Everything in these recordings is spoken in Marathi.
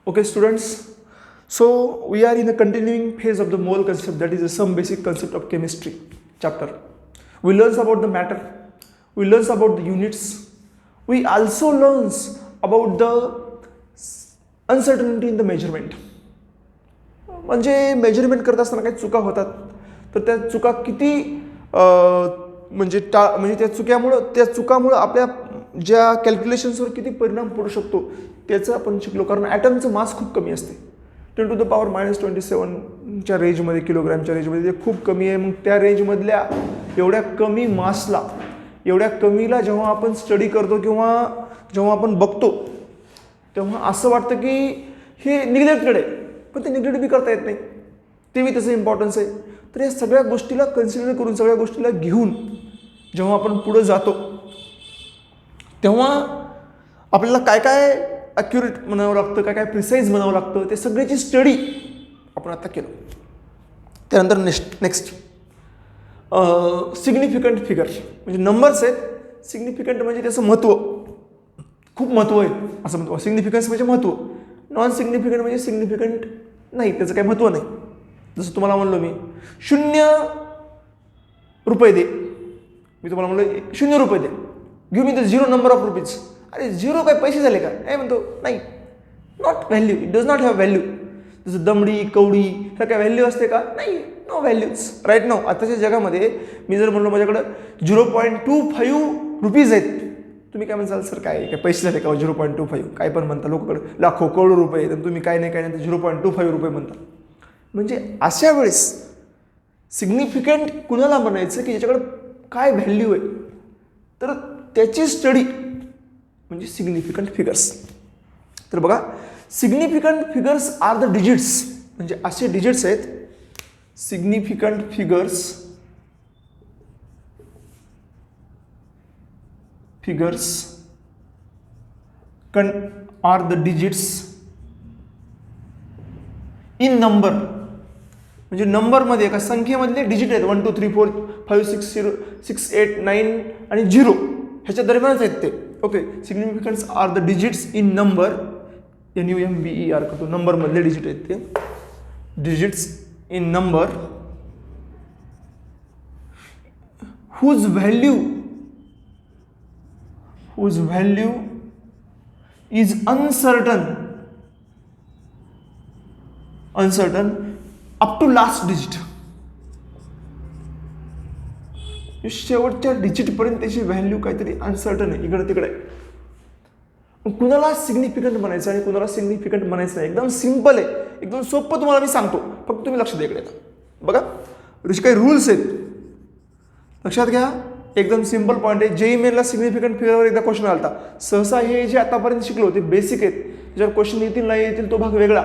Okay, students. So we are in the continuing phase of the mole concept, that is some basic concept of chemistry chapter. We learn about the matter. We learn about the units. We also learn about the uncertainty in the measurement. म्हणजे मेजरमेंट करत असताना काही चुका होतात, तर त्या चुका किती म्हणजे त्या चुकामुळं आपल्या ज्या कॅल्क्युलेशन्सवर किती परिणाम पडू शकतो त्याचं आपण शिकलो. कारण ॲटमचं मास खूप कमी असते, 10⁻⁻27च्या रेंजमध्ये, किलोग्रॅमच्या रेंजमध्ये ते खूप कमी आहे. मग त्या रेंजमधल्या एवढ्या कमी मासला, एवढ्या कमीला जेव्हा आपण स्टडी करतो किंवा जेव्हा आपण बघतो तेव्हा असं वाटतं की हे निग्लेक्टेड आहे, पण ते निग्लेक्ट बी करता येत नाही, ते बी त्याचं इम्पॉर्टन्स आहे. तर या सगळ्या गोष्टीला कन्सिडर करून, सगळ्या गोष्टीला घेऊन जेव्हा आपण पुढं जातो तेव्हा आपल्याला काय काय ॲक्युरेट म्हणावं लागतं, काय काय प्रिसाईज म्हणावं लागतं, ते सगळ्याची स्टडी आपण आता केलं. त्यानंतर नेक्स्ट सिग्निफिकंट फिगर, म्हणजे नंबर्स आहेत. सिग्निफिकंट म्हणजे त्याचं महत्त्व, खूप महत्त्व आहे असं म्हणतो. सिग्निफिकन्स म्हणजे महत्त्व. नॉन सिग्निफिकंट म्हणजे सिग्निफिकंट नाही, त्याचं काही महत्त्व नाही. जसं तुम्हाला म्हणलो मी 0 रुपये दे, मी तुम्हाला म्हणलो 0 रुपये दे, give me the 0 number of rupees. अरे 0 काय पैसे झाले का? नाही म्हणतो, नाही, not value, it does not have value. जसं दमडी, कवडी ह्या काय व्हॅल्यू असते का? नाही, नो व्हॅल्यूज. राईट नाव आताच्या जगामध्ये मी जर म्हणलो माझ्याकडं 0.25 रुपीज आहेत, तुम्ही काय म्हणसाल, सर काय पैसे झाले का 0.25? काय पण म्हणता, लोकांकडे लाखो करोडो रुपये आहेत, तुम्ही काय नाही 0.25 रुपये म्हणता. म्हणजे अशा वेळेस सिग्निफिकंट कुणाला म्हणायचं की ज्याच्याकडं काय व्हॅल्यू आहे, तर त्याची स्टडी म्हणजे सिग्निफिकंट फिगर्स. तर बघा, significant figures are the digits, म्हणजे असे डिजिट्स आहेत. Significant figures are the digits in number, म्हणजे नंबरमध्ये एका संख्येमधले डिजिट आहेत. 1 2 3 4 5 6 6 8 9 आणि 0 ह्याच्या दरम्यानच आहेत ते. Okay, significance are the digits in number, NUMBER करतो, नंबरमधले डिजिट आहेत ते. Digits in number whose value is uncertain up to last digit. शेवटच्या डिजिटपर्यंत त्याची व्हॅल्यू काहीतरी अनसर्टन आहे, इकडे तिकडे. कुणाला सिग्निफिकंट म्हणायचं आणि कुणाला सिग्निफिकंट म्हणायचं नाही, एकदम सिम्पल आहे, एकदम सोपं तुम्हाला मी सांगतो, फक्त तुम्ही लक्ष द्या इकडे. बघा, काही रूल्स आहेत, लक्षात घ्या. एकदम सिम्पल पॉईंट आहे. JEE मेनला सिग्निफिकंट फिगरवर एकदा क्वेश्चन आला होता. सहसा हे जे आतापर्यंत शिकलो ते बेसिक आहेत, ज्यावर क्वेश्चन येतील नाही येतील तो भाग वेगळा,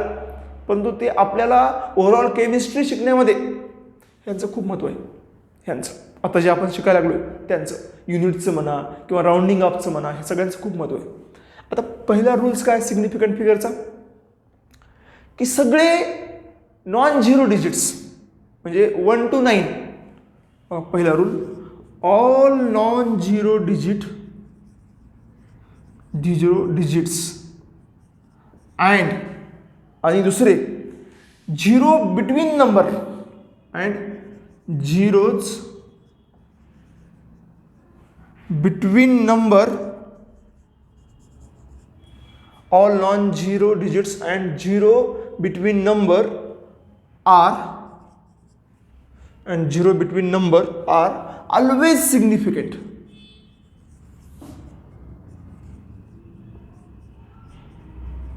परंतु ते आपल्याला ओव्हरऑल केमिस्ट्री शिकण्यामध्ये ह्यांचं खूप महत्त्व आहे. ह्यांचं आता जे आपण शिकायला लागलो त्यांचं, युनिटचं म्हणा किंवा राऊंडिंग ऑफचं म्हणा, हे सगळ्यांचं खूप महत्त्व आहे. आता पहिला रूल्स काय सिग्निफिकंट फिगरचा, की सगळे नॉन झिरो डिजिट्स म्हणजे 1 to 9, पहिला rule, all non zero digits and, आणि दुसरे zero between number and zeros between number, all non-zero digits and zero between number are always significant.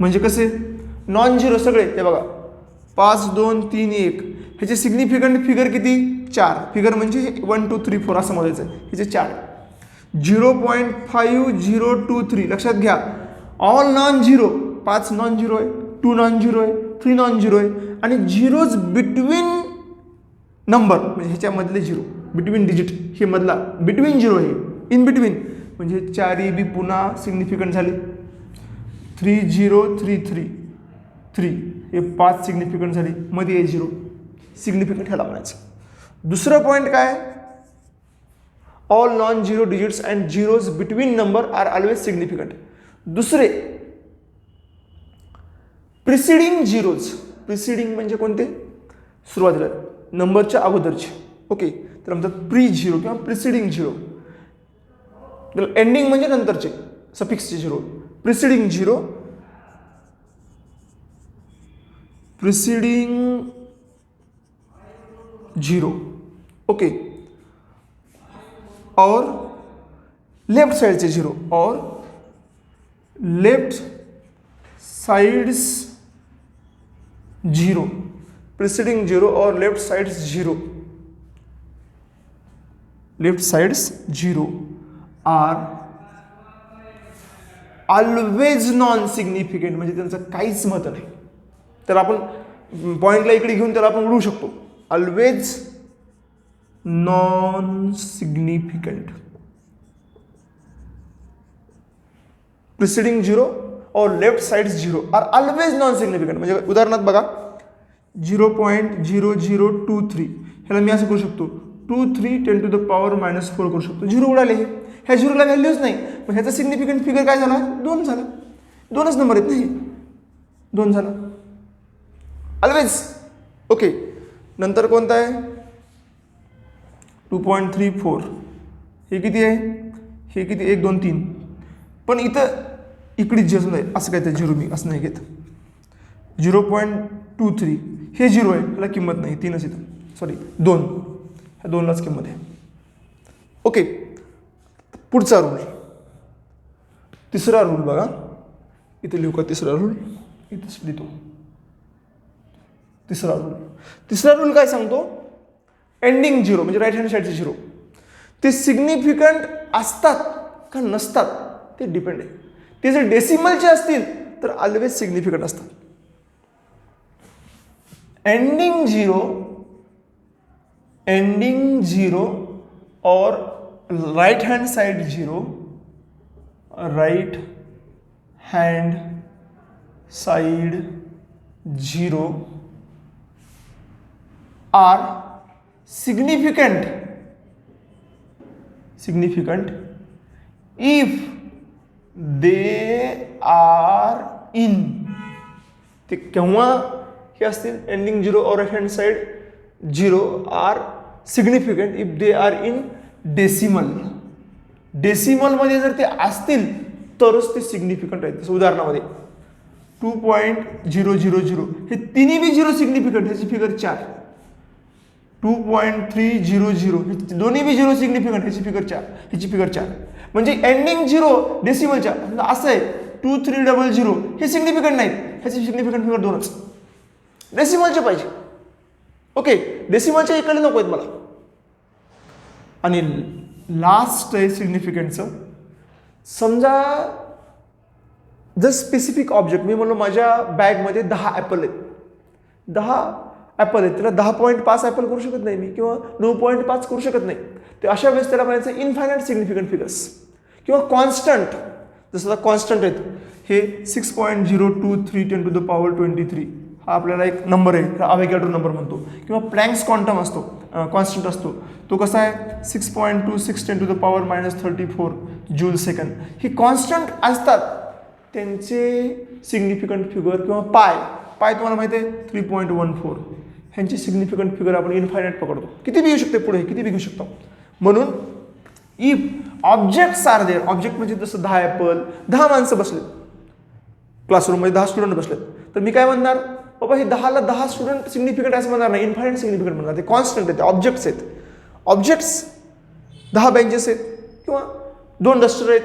म्हणजे कसे नॉन झिरो सगळे, ते बघा 5 2 3 1 ह्याचे सिग्निफिकंट फिगर किती? 4. फिगर म्हणजे 1 2 3 4 असं म्हणायचं, ह्याचे 4. 0.5023 लक्षात घ्या. All non zero, 5 non zero आहे, 2 नॉन झिरो आहे, 3 नॉन झिरो आहे, आणि झिरोज बिटवीन नंबर म्हणजे ह्याच्यामधले झिरो, बिटवीन डिजिट हे मधला, बिटवीन झिरो आहे, इन बिटवीन म्हणजे 4 बी पुन्हा सिग्निफिकंट झाले. 3033 हे 5 सिग्निफिकंट झाली, मध्ये आहे 0, सिग्निफिकंट ह्याला म्हणायचं. दुसरं पॉईंट काय, all non zero digits and zeros between number are always significant. दुसरे प्रिसिडिंग झिरोज, प्रिसिडिंग म्हणजे कोणते, सुरुवातीला नंबरच्या अगोदरचे. ओके, तर म्हणतात प्री झिरो किंवा प्रिसिडिंग झिरो. तर एंडिंग म्हणजे नंतरचे सफिक्सचे zero. Preceding zero, preceding zero. Okay, और लेफ्ट साइडचे झिरो, और left sides zero. Preceding zero और left sides zero, left sides zero are always non significant, म्हणजे त्यांचं काहीच महत्व नाही. तर आपण पॉइंटला इकडे घेऊन त्याला आपण उडवू शकतो. Always non significant, preceding zero और left side zero are always non significant. म्हणजे उदाहरणार्थ बघा 0.0023, ह्याला मी असं करू शकतो 23 10 to the power -4 करू शकतो. झिरो उडाले, हे ह्या झिरोला व्हॅल्यूच नाही, पण ह्याचा सिग्निफिकंट फिगर काय झाला, 2 झाला. 2च नंबर आहेत नाही, 2 झाला ऑलवेज. ओके, नंतर कोणता आहे 2.34, हे किती आहे, हे किती 1 2 3, पण इथं इकडे झिरो नाही, असं काय ते झिरो मी असं नाही घेत. 0.23 हे झिरो आहे, त्याला किंमत नाही, 3च इथं, सॉरी 2, ह्या 2लाच किंमत आहे. ओके, पुढचा रूल, तिसरा रूल बघा, इथे लिहू का तिसरा रूल, इथेच लिहितो. तिसरा रूल काय सांगतो, एंडिंग झिरो म्हणजे राईट हँड साईडचे झिरो ते सिग्निफिकंट असतात का नसतात ते डिपेंड आहे. ते जर डेसिमलचे असतील तर ऑलवेज सिग्निफिकंट असतात. एंडिंग झिरो और right hand side zero, right hand side zero are significant if they are in, ते केव्हा हे असतील, एंडिंग झिरो और right hand side zero are significant if they are in decimal. डेसिमलमध्ये जर ते असतील तरच ते सिग्निफिकंट आहेत. जसं उदाहरणामध्ये 2.000 हे तिन्ही बी झिरो सिग्निफिकंट, ह्याची फिगर 4. 2.300 हे दोन्ही बी झिरो सिग्निफिकंट, ह्याची फिगर 4. म्हणजे एंडिंग झिरो डेसिमलच्या असं आहे 2300 हे सिग्निफिकंट नाहीत, ह्याची सिग्निफिकंट फिगर 2च. डेसिमलचे पाहिजे. ओके, डेसिमलच्या इकडे नको आहेत मला. आणि लास्ट आहे सिग्निफिकंटचं. समजा जर स्पेसिफिक ऑब्जेक्ट, मी म्हणलो माझ्या बॅगमध्ये 10 ॲपल आहेत, 10 ॲपल आहेत, त्याला 10.5 ॲपल करू शकत नाही मी, किंवा 9.5 करू शकत नाही. तर अशा वेळेस त्याला म्हणायचं इनफायनाईट सिग्निफिकंट फिगर्स किंवा कॉन्स्टंट. जसं आता कॉन्स्टंट आहेत हे 6.023 10 to the power 23, हा आपल्याला एक नंबर आहे, अवोगॅड्रो नंबर म्हणतो. किंवा प्लँक्स क्वांटम असतो, कॉन्स्टंट असतो, तो कसा आहे 6.26 10 to the power -34 joule second. He constant असतात, त्यांचे सिग्निफिकंट फिगर किंवा पाय तुम्हाला माहिती आहे 3.14, ह्यांची सिग्निफिकंट फिगर आपण इनफायनाईट पकडतो. किती बी येऊ शकते पुढे, किती बी घेऊ शकतो. म्हणून if objects are there, object म्हणजे जसं 10 ॲपल, 10 माणसं बसलेत क्लासरूममध्ये, 10 स्टुडंट बसलेत, तर मी काय म्हणणार बाबा हे 10ला 10 स्टुडंट सिग्निफिकंट असं म्हणणार नाही, इनफायनाईट सिग्निफिकंट म्हणणार. ते कॉन्स्टंट आहेत, ते ऑब्जेक्ट्स आहेत. ऑब्जेक्ट्स 10 बेंचेस आहेत किंवा 2 डस्टर आहेत,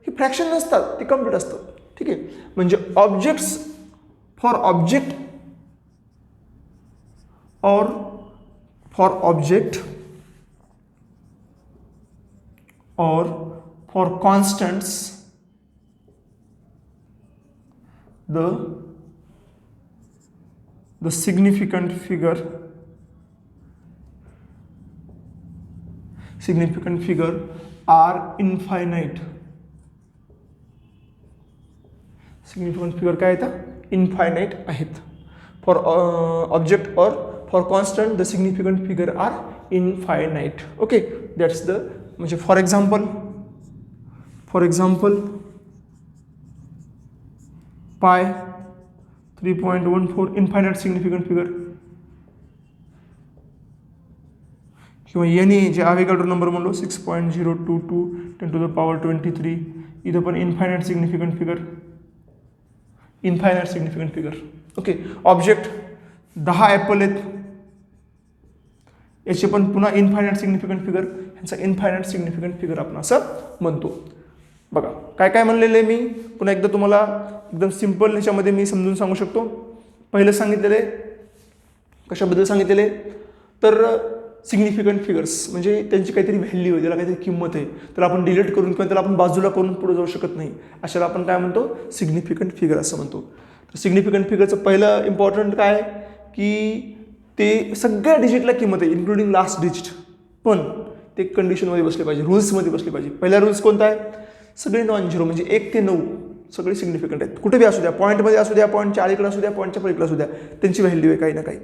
ही फ्रॅक्शन नसतात, ते कम्प्लीट असतात. ठीक आहे, म्हणजे objects for object or for object or for constants the significant figure are infinite. Significant figure काय येतं, इनफायनाईट आहेत. For object or for constant the significant figure are infinite. Okay, that's the, म्हणजे for example pi 3.14 infinite significant figure, किंवा याने जे आवेगाड्रो नंबर म्हणलो 6.022 10⁻23, इथं पण infinite significant figure, infinite significant figure. Okay. Object 10 Apple आहेत, याचे पण पुन्हा इन्फायनाईट सिग्निफिकंट फिगर, ह्याचा इन्फायनाईट सिग्निफिकंट फिगर आपण असं म्हणतो. बघा काय काय म्हणलेलं आहे मी, पुन्हा एकदा तुम्हाला एकदम सिम्पल ह्याच्यामध्ये मी समजून सांगू शकतो. पहिलं सांगितलेलं आहे, कशाबद्दल सांगितलेलं आहे, तर सिग्निफिकंट फिगर्स म्हणजे त्यांची काहीतरी व्हॅल्यू आहे, त्याला काहीतरी किंमत आहे, त्याला आपण डिलीट करून किंवा त्याला आपण बाजूला करून पुढे जाऊ शकत नाही, अशाला आपण काय म्हणतो, सिग्निफिकंट फिगर असं म्हणतो. तर सिग्निफिकंट फिगरचं पहिलं इम्पॉर्टंट काय की ते सगळ्या डिजिटला किंमत आहे, इन्क्लुडिंग लास्ट डिजिट, पण ते कंडिशनमध्ये बसले पाहिजे, रूल्समध्ये बसले पाहिजे. पहिला रूल्स कोणता आहे, सगळे नॉन झिरो म्हणजे 1 ते 9 सगळे सिग्निफिकंट आहेत, कुठे बी असू द्या, पॉईंटमध्ये असू द्या, पॉईंटच्या अलीकडे असू द्या, पॉईंटच्या पलीकडे असू द्या, त्यांची व्हॅल्यू आहे काही ना काही.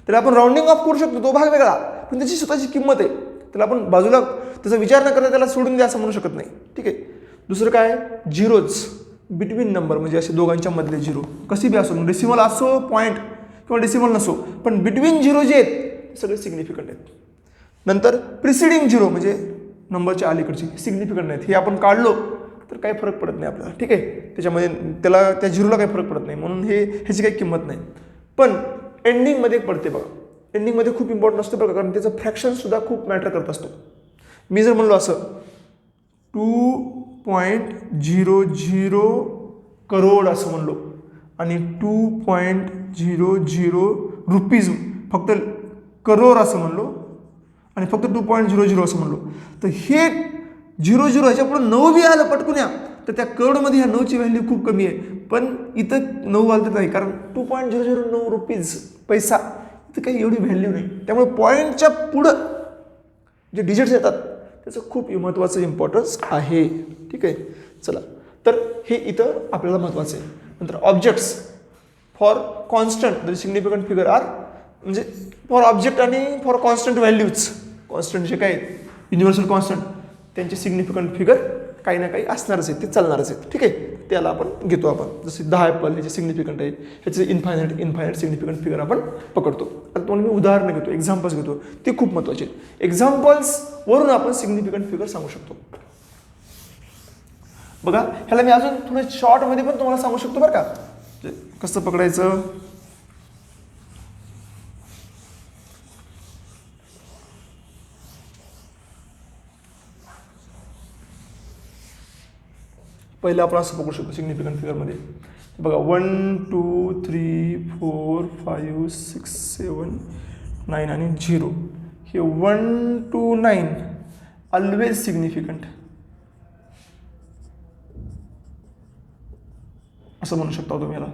त्याला आपण राऊंडिंग ऑफ करू शकतो, तो भाग वेगळा, पण त्याची स्वतःची किंमत आहे, त्याला आपण बाजूला त्याचा विचार न करता त्याला सोडून द्या असं म्हणू शकत नाही. ठीक आहे. दुसरं काय, झिरोज बिटवीन नंबर म्हणजे असे दोघांच्या मधले झिरो, कशी बी असो, डेसिमल असो पॉईंट किंवा डेसिमल नसो, पण बिटवीन झिरो जे आहेत ते सगळे सिग्निफिकंट आहेत. नंतर प्रिसिडिंग झिरो म्हणजे नंबरच्या अलीकडची सिग्निफिकंट नाहीत, हे आपण काढलो तर काही फरक पडत नाही आपल्याला. ठीक आहे. त्याच्यामध्ये त्याला त्या झिरोला काही फरक पडत नाही, म्हणून ह्याची काही किंमत नाही. पण एंडिंगमध्ये पडते बघा, एंडिंगमध्ये खूप इम्पॉर्टंट असतं बघा, कारण त्याचं फ्रॅक्शनसुद्धा खूप मॅटर करत असतो. मी जर म्हणलो असं 2.00 करोड असं म्हणलो आणि 2.00 रुपीज फक्त करोड असं म्हणलो आणि फक्त 2.00 असं म्हणलो, तर हे 00 ह्याच्या पुढे 9 बी आलं पटकून या, तर त्या करोडमध्ये ह्या 9ची व्हॅल्यू खूप कमी आहे, पण इथं 9 आलं तर नाही, कारण 2.009 रुपीज पैसा, इथं काही एवढी व्हॅल्यू नाही. त्यामुळे पॉईंटच्या पुढं जे डिजिट्स येतात त्याचं खूप महत्त्वाचं इम्पॉर्टन्स आहे. ठीक आहे. चला, तर हे इथं आपल्याला महत्त्वाचं आहे. नंतर objects for constant the significant figure are, म्हणजे फॉर ऑब्जेक्ट आणि फॉर कॉन्स्टंट व्हॅल्यूज, कॉन्स्टंट जे काय युनिव्हर्सल कॉन्स्टंट त्यांचे सिग्निफिकंट फिगर काही ना काही असणारच आहेत, ते चालणारच आहेत. ठीक आहे. त्याला आपण घेतो, आपण जसे 10 ॲपल ह्याचे सिग्निफिकंट आहे, ह्याचे इन्फायनाईट सिग्निफिकंट फिगर आपण पकडतो. आता तुम्हाला मी उदाहरणं घेतो, एक्झाम्पल्स घेतो, ते खूप महत्त्वाचे आहेत. एक्झाम्पल्सवरून आपण सिग्निफिकंट फिगर सांगू शकतो. बघा, ह्याला मी अजून थोडं शॉर्टमध्ये पण तुम्हाला सांगू शकतो बरं का, कसं पकडायचं. पहिलं आपण असं बघू शकतो सिग्निफिकंट फिगरमध्ये, बघा 1 2 3 4 5 6 7 9 आणि 0, हे 1 to 9 ऑलवेज सिग्निफिकंट असं म्हणू शकता तुम्ही याला.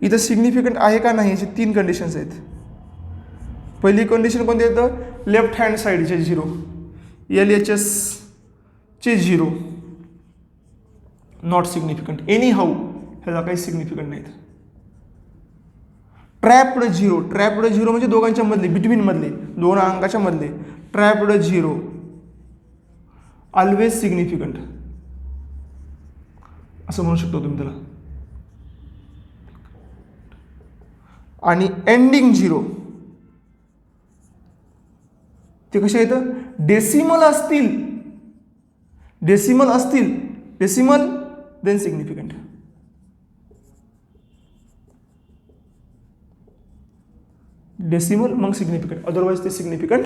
इथं सिग्निफिकंट आहे का नाही याची 3 कंडिशन्स आहेत. पहिली कंडिशन कोणती येतं, लेफ्ट हँड साईडचे 0, LHS चे 0 नॉट सिग्निफिकंट एनी हाऊ, ह्याला काही सिग्निफिकंट नाहीत. ट्रॅप्ड 0 म्हणजे दोघांच्या मधले, बिटवीन मधले, दोन अंकाच्या मधले, ट्रॅप्ड 0 ऑलवेज सिग्निफिकंट असं म्हणू शकतो तुम्ही त्याला. आणि एंडिंग 0 ते कसे येतं, डेसिमल असतील देन सिग्निफिकंट. डेसिमल मग सिग्निफिकंट, अदरवाईज ते सिग्निफिकंट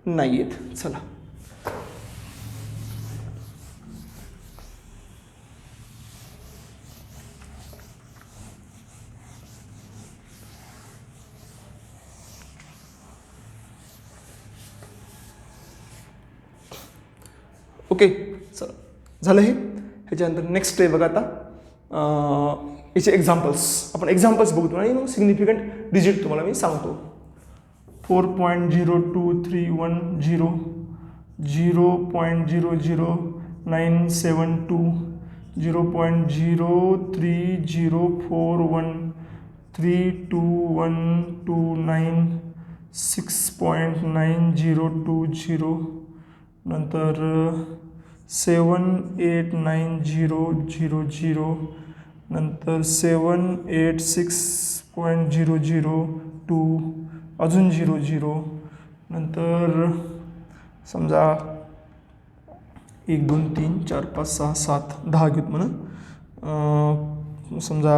नाही आहेत. चला, ओके. चला, झालं हे. ह्याच्यानंतर नेक्स्ट आहे बघा, आता याचे एक्झाम्पल्स, आपण एक्झाम्पल्स बघतो आणि मग सिग्निफिकंट डिजिट तुम्हाला मी सांगतो. 4.0231 0, 0.00972, 0.03041, 32129, 6.9020, नंतर 78900, नंतर 786.002 अजून 00 नंतर समजा 1 2 3 4 5 6 7 10 घेऊत म्हणा समजा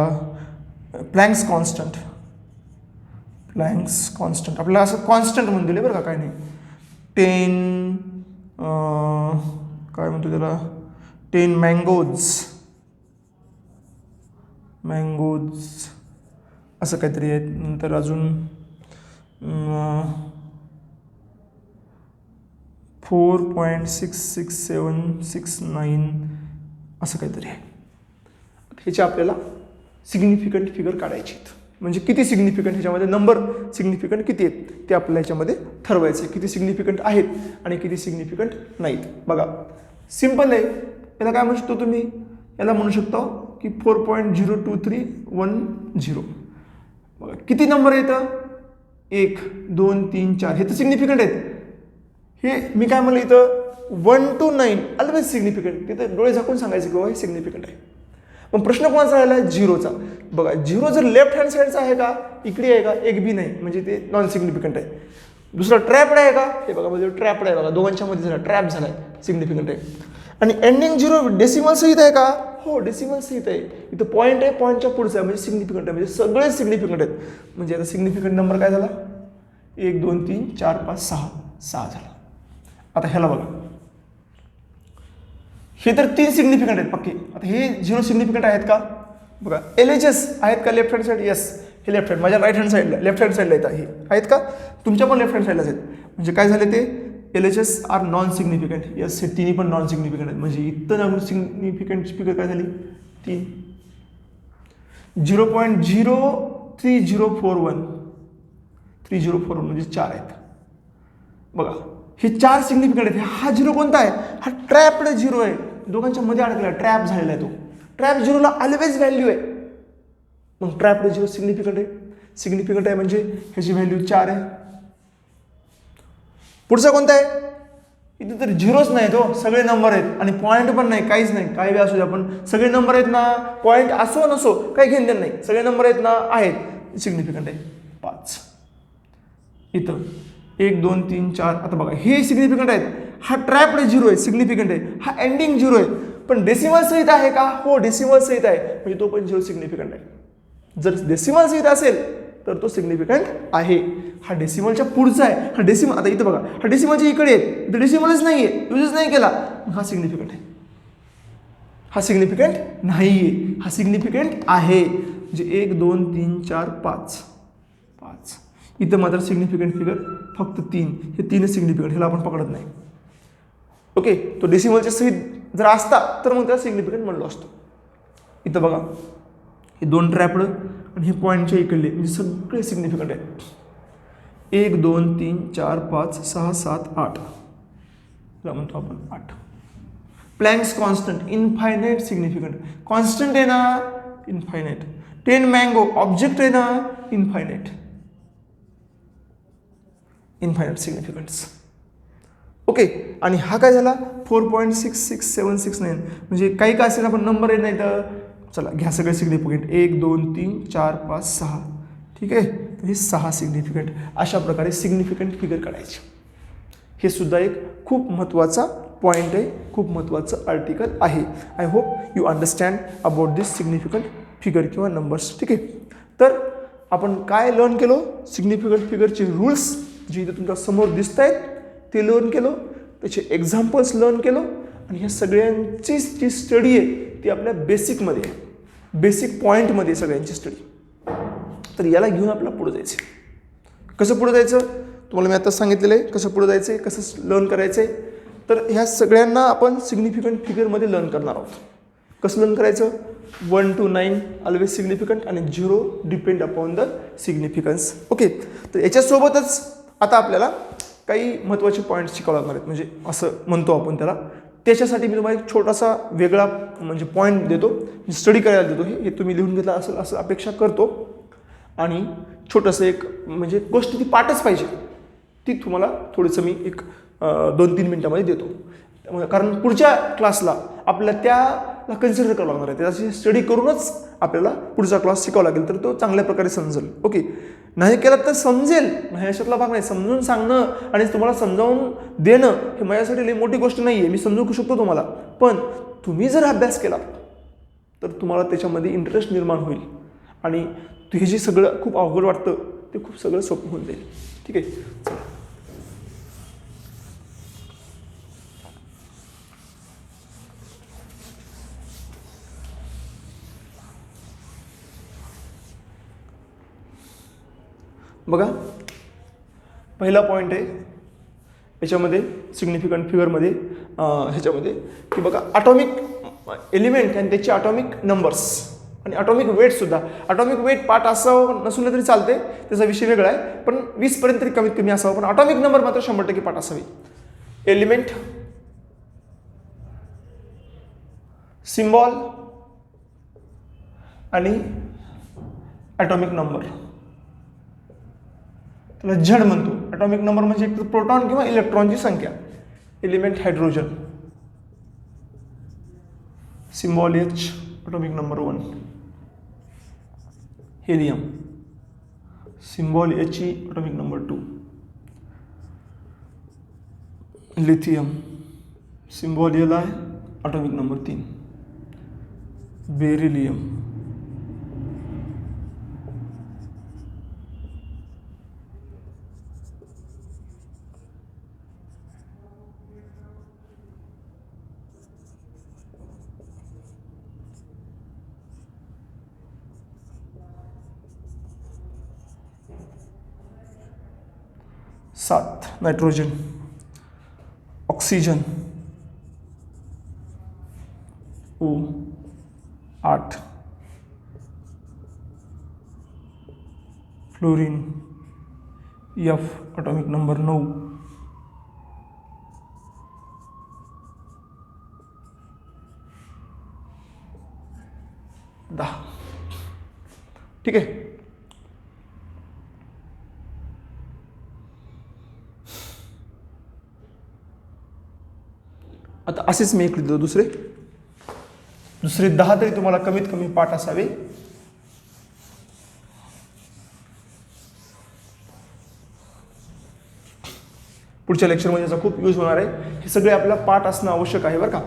प्लँक्स कॉन्स्टंट आपल्याला असं कॉन्स्टंट म्हणून दिले बरं का, काय नाही 10 काय म्हणतो त्याला 10 मँगोज असं काहीतरी आहे. नंतर अजून 4.66769 असं काहीतरी आहे. ह्याचे आपल्याला सिग्निफिकंट फिगर काढायचे आहेत. म्हणजे किती सिग्निफिकंट ह्याच्यामध्ये नंबर सिग्निफिकंट किती आहेत ते आपल्याला ह्याच्यामध्ये ठरवायचे, किती सिग्निफिकंट आहेत आणि किती सिग्निफिकंट नाहीत. बघा सिम्पल आहे. याला काय म्हणू शकतो तुम्ही, याला म्हणू शकतो की 4.02310. बघा किती नंबर येतं 1 2 3 4 हे तर सिग्निफिकंट आहेत. हे मी काय म्हणलं इथं 1 to 9 ऑलवेज सिग्निफिकंट, तिथं डोळे झाकून सांगायचं की हे सिग्निफिकंट आहे. पण प्रश्न कोणाचा राहिला आहे 0चा. बघा 0 जर लेफ्ट हँड साईडचा आहे का, इकडे आहे का, एक बी नाही म्हणजे ते नॉन सिग्निफिकंट आहे. दुसरा ट्रॅपड आहे का, हे बघा म्हणजे ट्रॅपड आहे, बघा दोघांच्या मध्ये झाला ट्रॅप झाला आहे, सिग्निफिकंट आहे. आणि एंडिंग 0 डेसिमल सहित आहे का, हो डेसिमल सहित आहे. इथं पॉईंट आहे, पॉईंटच्या पुढचं आहे म्हणजे सिग्निफिकंट आहे, म्हणजे सगळे सिग्निफिकंट आहेत. म्हणजे आता सिग्निफिकंट नंबर काय झाला 1 2 3 4 5 6 झाला. आता ह्याला बघा, हे तर 3 सिग्निफिकंट आहेत पक्के. आता हे 0 सिग्निफिकंट आहेत का बघा, LHS आहेत का लेफ्ट हँड साईड, यस हे लेफ्ट हँड, माझ्या राईट हँड साईडला लेफ्ट हँड साईडला येतात हे आहेत का, तुमच्या पण लेफ्ट हँड साईडलाच आहेत. म्हणजे काय झाले ते LHS are non significant, yes हे तिन्ही पण नॉन सिग्निफिकंट आहेत. म्हणजे इथं नॉन सिग्निफिकंट फिगर काय झाली 3. 0.03041 म्हणजे 4 आहेत. बघा हे 4 सिग्निफिकंट आहेत. हा 0 कोणता आहे, हा ट्रॅपड 0 आहे, दोघांच्या मध्ये अडकला, ट्रॅप झालेला आहे तो. ट्रॅप 0ला ऑलवेज व्हॅल्यू आहे. मग ट्रॅपड 0 सिग्निफिकंट आहे म्हणजे ह्याची व्हॅल्यू 4 आहे. पुढचा कोणता आहे, इथे तर 0च नाही तो, सगळे नंबर आहेत आणि पॉईंट पण नाही, काहीच नाही. काही असू द्या पण सगळे नंबर आहेत ना, पॉईंट असो नसो काही घेणं देणं नाही, सगळे नंबर आहेत ना, आहेत सिग्निफिकंट आहे 5. इथं 1 2 3 4 आता बघा हे सिग्निफिकंट आहेत. हा ट्रॅपड 0 आहे, सिग्निफिकंट आहे. हा एंडिंग 0 आहे पण डेसिमल सहित आहे का, हो डेसिमल सहित आहे म्हणजे तो पण 0 सिग्निफिकंट आहे. जर डेसिमल सहित असेल तर तो सिग्निफिकंट आहे. हा डेसिमलच्या पुढचा आहे, हा डेसिमल, आता इथं बघा हा डेसिमलच्या इकडे आहे, इथं डेसिमलच नाही आहे, यूजच नाही केला, हा सिग्निफिकंट आहे. हा सिग्निफिकंट नाही आहे, हा सिग्निफिकंट आहे. म्हणजे 1 2 3 4 5. इथं मात्र सिग्निफिकंट फिगर फक्त 3, हे 3 सिग्निफिकंट, ह्याला आपण पकडत नाही. ओके, तो डेसिमलच्या सहित जर असता तर मग त्याला सिग्निफिकंट म्हणलो असतो. इथं बघा हे 2 ट्रॅपड आणि हे पॉईंटच्या इकडले म्हणजे सगळे सिग्निफिकंट आहेत. 1 2 3 4 5 6 7 8 म्हणतो आपण 8. Planck's constant infinite significant, constant आहे ना इनफायनाईट. 10 मँगो ऑब्जेक्ट आहे ना इनफायनाईट सिग्निफिकंट्स. ओके, आणि हा काय झाला 4.66769 म्हणजे काही का असेल आपण नंबर येत नाही तर चला घ्या सगळे सिग्निफिकंट 1 2 3 4 5 6. ठीक आहे, तर हे 6 सिग्निफिकंट. अशा प्रकारे सिग्निफिकंट फिगर काढायचे. हे सुद्धा एक खूप महत्त्वाचा पॉईंट आहे, खूप महत्त्वाचं आर्टिकल आहे. I hope you understand about this significant figure किंवा नंबर्स. ठीक आहे, तर आपण काय लर्न केलो, सिग्निफिकंट फिगरचे रूल्स जे इथे तुमच्या समोर दिसत आहेत ते लर्न केलं, त्याचे एक्झाम्पल्स लर्न केलं आणि ह्या सगळ्यांची जी स्टडी आहे ती आपल्या बेसिकमध्ये आहे, बेसिक पॉईंटमध्ये सगळ्यांची स्टडी. तर याला घेऊन आपल्याला पुढे जायचं. कसं पुढे जायचं तुम्हाला मी आता सांगितलेलं आहे, कसं पुढे जायचं आहे, कसं लर्न करायचं आहे. तर ह्या सगळ्यांना आपण सिग्निफिकंट फिगरमध्ये लर्न करणार आहोत. कसं लर्न करायचं, 1 to 9 ऑलवेज सिग्निफिकंट आणि 0 depend upon the significance. Okay, तर याच्यासोबतच आता आपल्याला काही महत्त्वाचे पॉईंट्स शिकावं लागणार आहेत, म्हणजे असं म्हणतो आपण त्याला. त्याच्यासाठी मी तुम्हाला एक छोटासा वेगळा म्हणजे पॉईंट देतो, स्टडी करायला देतो. हे तुम्ही लिहून घेतला असेल असं अपेक्षा करतो. आणि छोटंसं एक म्हणजे गोष्ट ती पाठच पाहिजे, ती तुम्हाला थोडंसं मी एक 2-3 मिनटामध्ये देतो. कारण पुढच्या क्लासला आपल्याला त्या कन्सिडर करावं लागणार आहे, त्याची स्टडी करूनच आपल्याला पुढचा क्लास शिकावा लागेल, तर तो चांगल्या प्रकारे समजेल. ओके, नाही केला तर समजेल, नाही अशातला भाग नाही. समजून सांगणं आणि तुम्हाला समजावून देणं हे माझ्यासाठी लई मोठी गोष्ट नाही आहे, मी समजू शकतो तुम्हाला. पण तुम्ही जर अभ्यास केला तर तुम्हाला त्याच्यामध्ये इंटरेस्ट निर्माण होईल आणि हे जे सगळं खूप अवघड वाटतं ते खूप सगळं सोपं होऊन जाईल. ठीक आहे, चला. बघा, पहिला पॉईंट आहे याच्यामध्ये सिग्निफिकंट फिगरमध्ये ह्याच्यामध्ये की बघा ॲटॉमिक एलिमेंट आणि त्याचे ॲटॉमिक नंबर्स आणि ॲटॉमिक वेटसुद्धा. ॲटॉमिक वेट पार्ट असावं नसून तरी चालते, त्याचा विषय वेगळा आहे, पण 20 तरी कमीत कमी असावं, पण ॲटॉमिक नंबर मात्र 100% पार्ट असावी. एलिमेंट, सिम्बॉल आणि ॲटॉमिक नंबर, त्याला झड म्हणतो. ॲटॉमिक नंबर म्हणजे एक प्रोटॉन किंवा इलेक्ट्रॉनची संख्या. Element hydrogen, symbol H, atomic number 1. Helium, symbol He, atomic number 2. Lithium, symbol Li, atomic number 3. Beryllium, सात. Nitrogen, oxygen, O. 8. Fluorine, F, atomic number 9. 10. ठीक आहे. आता असेच मी इकडे देतो दुसरे 10 तरी तुम्हाला कमीत कमी पाठ असावे. पुढच्या लेक्चरमध्ये याचा खूप यूज होणार आहे. हे सगळे आपल्याला पाठ असणं आवश्यक आहे बरं का.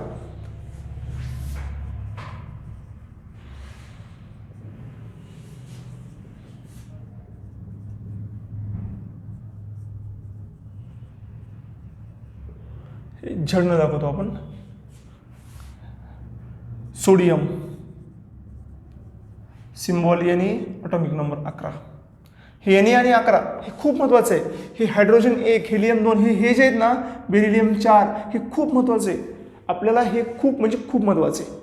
झडणं दाखवतो आपण. Sodium, symbol Na, atomic number 11. हे Na आणि 11 हे खूप महत्त्वाचं आहे. हे हायड्रोजन 1, हेलियम 2 हे जे आहेत ना, बेरिलियम 4 हे खूप महत्त्वाचं आहे. आपल्याला हे खूप म्हणजे खूप महत्त्वाचं आहे.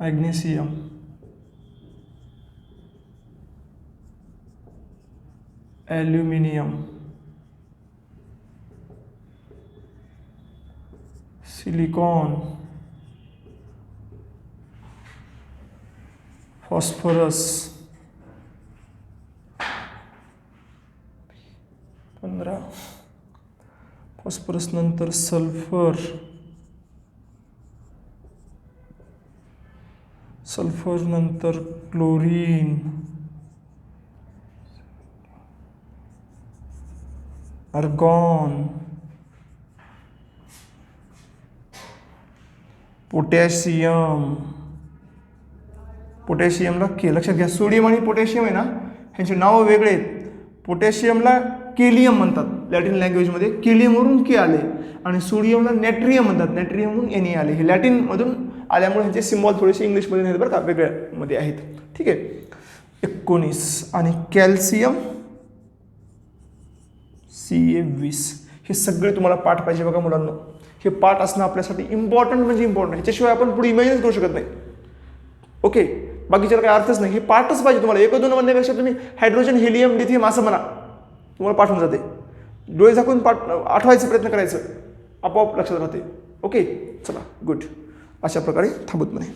Magnesium, aluminium, silicon, phosphorus, 15. Phosphorus नंतर सल्फर, सल्फर नंतर क्लोरीन, आर्गॉन, पोटॅशियम. पोटॅशियमला के लक्षात घ्या. सोडियम आणि पोटॅशियम आहे ना, ह्यांची नावं वेगळे आहेत. पोटॅशियमला केलियम म्हणतात लॅटिन लँग्वेजमध्ये, केलियमवरून के आले, आणि सोडियमला नॅट्रियम म्हणतात, नॅट्रियमवरून Na आले. हे लॅटिनमधून आल्यामुळे ह्याचे सिम्बॉल थोडेसे इंग्लिशमध्ये नाही बरं का, वेगळ्यामध्ये आहेत. ठीक आहे. 19. आणि कॅल्शियम Ca20. हे सगळे तुम्हाला पाठ पाहिजे बघा मुलांना. हे पाठ असणं आपल्यासाठी इम्पॉर्टंट म्हणजे इम्पॉर्टंट. ह्याच्याशिवाय आपण पुढे इमॅजिन करू शकत नाही. ओके, बाकीच्याला काही अर्थच नाही. हे पाठच पाहिजे तुम्हाला. 1-2 म्हणण्यापेक्षा तुम्ही हायड्रोजन, हेलियम, लिथियम असं म्हणा, तुम्हाला पाठवून जाते. डोळे झाकून आठवायचा प्रयत्न करायचं, आपोआप लक्षात राहते. ओके, चला गुड. अशा प्रकारे थांबत म्हणे.